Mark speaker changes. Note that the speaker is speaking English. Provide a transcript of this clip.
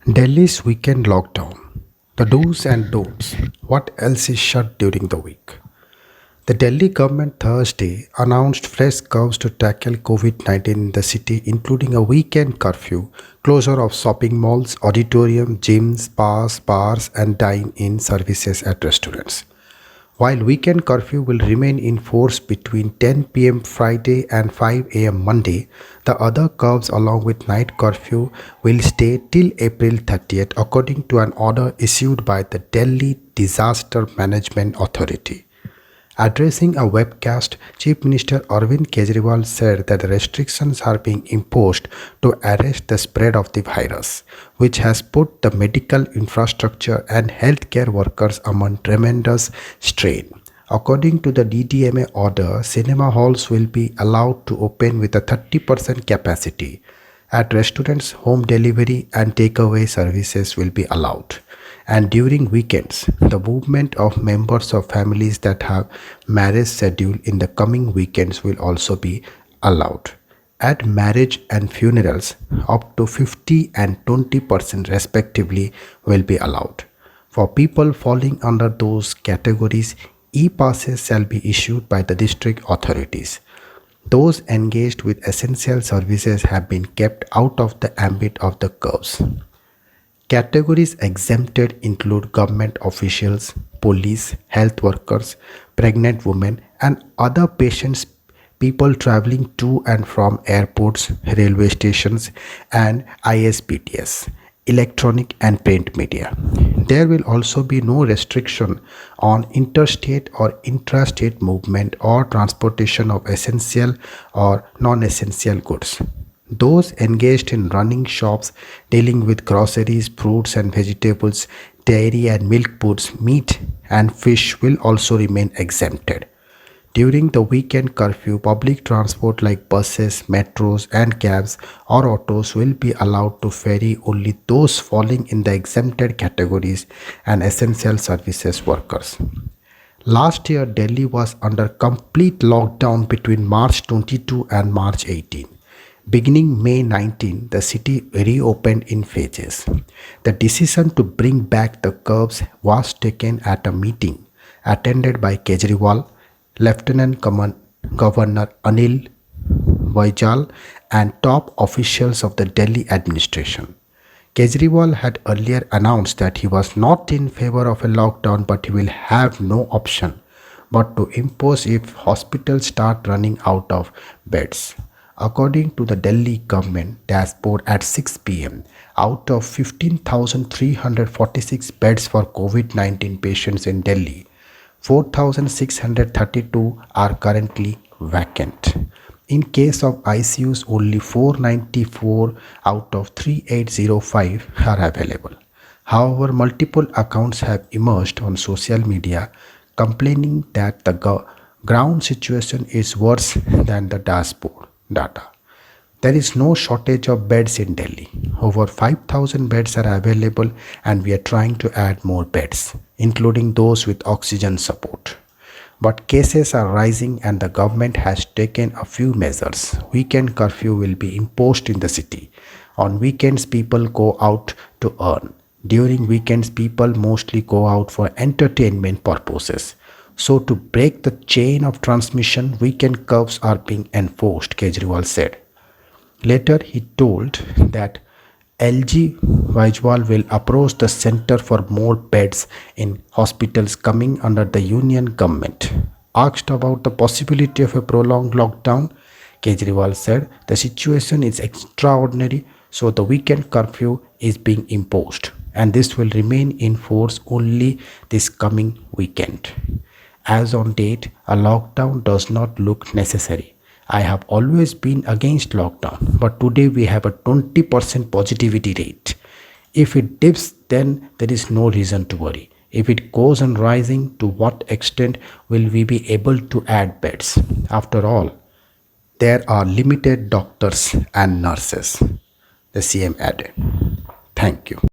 Speaker 1: Delhi's weekend lockdown. The do's and don'ts. What else is shut during the week? The Delhi government Thursday announced fresh curves to tackle COVID 19 in the city, including a weekend curfew, closure of shopping malls, auditoriums, gyms, spas, bars, and dine in services at restaurants. While weekend curfew will remain in force between 10 p.m. Friday and 5 a.m. Monday, the other curbs along with night curfew will stay till April 30th according to an order issued by the Delhi Disaster Management Authority. Addressing a webcast, Chief Minister Arvind Kejriwal said that the restrictions are being imposed to arrest the spread of the virus, which has put the medical infrastructure and healthcare workers among tremendous strain. According to the DDMA order, cinema halls will be allowed to open with a 30% capacity. At restaurants, home delivery and takeaway services will be allowed. And during weekends, the movement of members of families that have marriage schedule in the coming weekends will also be allowed. At marriage and funerals, up to 50 and 20% respectively will be allowed. For people falling under those categories, e-passes shall be issued by the district authorities. Those engaged with essential services have been kept out of the ambit of the curves. Categories exempted include government officials, police, health workers, pregnant women, and other patients, people traveling to and from airports, railway stations, and ISPTS, electronic and print media. There will also be no restriction on interstate or intrastate movement or transportation of essential or non essential goods. Those engaged in running shops dealing with groceries, fruits and vegetables, dairy and milk foods, meat and fish will also remain exempted. During the weekend curfew, public transport like buses, metros, and cabs or autos will be allowed to ferry only those falling in the exempted categories and essential services workers. Last year, Delhi was under complete lockdown between March 22 and March 18. Beginning May 19, the city reopened in phases. The decision to bring back the curbs was taken at a meeting attended by Kejriwal, Governor Anil Vijal, and top officials of the Delhi administration. Kejriwal had earlier announced that he was not in favor of a lockdown, but he will have no option but to impose if hospitals start running out of beds. According to the Delhi government dashboard at 6 p.m., out of 15,346 beds for COVID 19 patients in Delhi, 4,632 are currently vacant. In case of ICUs, only 494 out of 3805 are available. However, multiple accounts have emerged on social media complaining that the ground situation is worse than the dashboard data. There is no shortage of beds in Delhi. Over 5,000 beds are available and we are trying to add more beds, including those with oxygen support. But cases are rising and the government has taken a few measures. Weekend curfew will be imposed in the city. On weekends, people go out to earn. During weekends, people mostly go out for entertainment purposes. So to break the chain of transmission, weekend curbs are being enforced, Kejriwal said. Later, he told that LG Vijwal will approach the Center for more beds in hospitals coming under the union government. Asked about the possibility of a prolonged lockdown, Kejriwal said the situation is extraordinary, so the weekend curfew is being imposed and this will remain in force only this coming weekend. As on date, a lockdown does not look necessary. I have always been against lockdown, but today we have a 20% positivity rate. If it dips, then there is no reason to worry. If it goes on rising, to what extent will we be able to add beds? After all, there are limited doctors and nurses, the CM added. Thank you.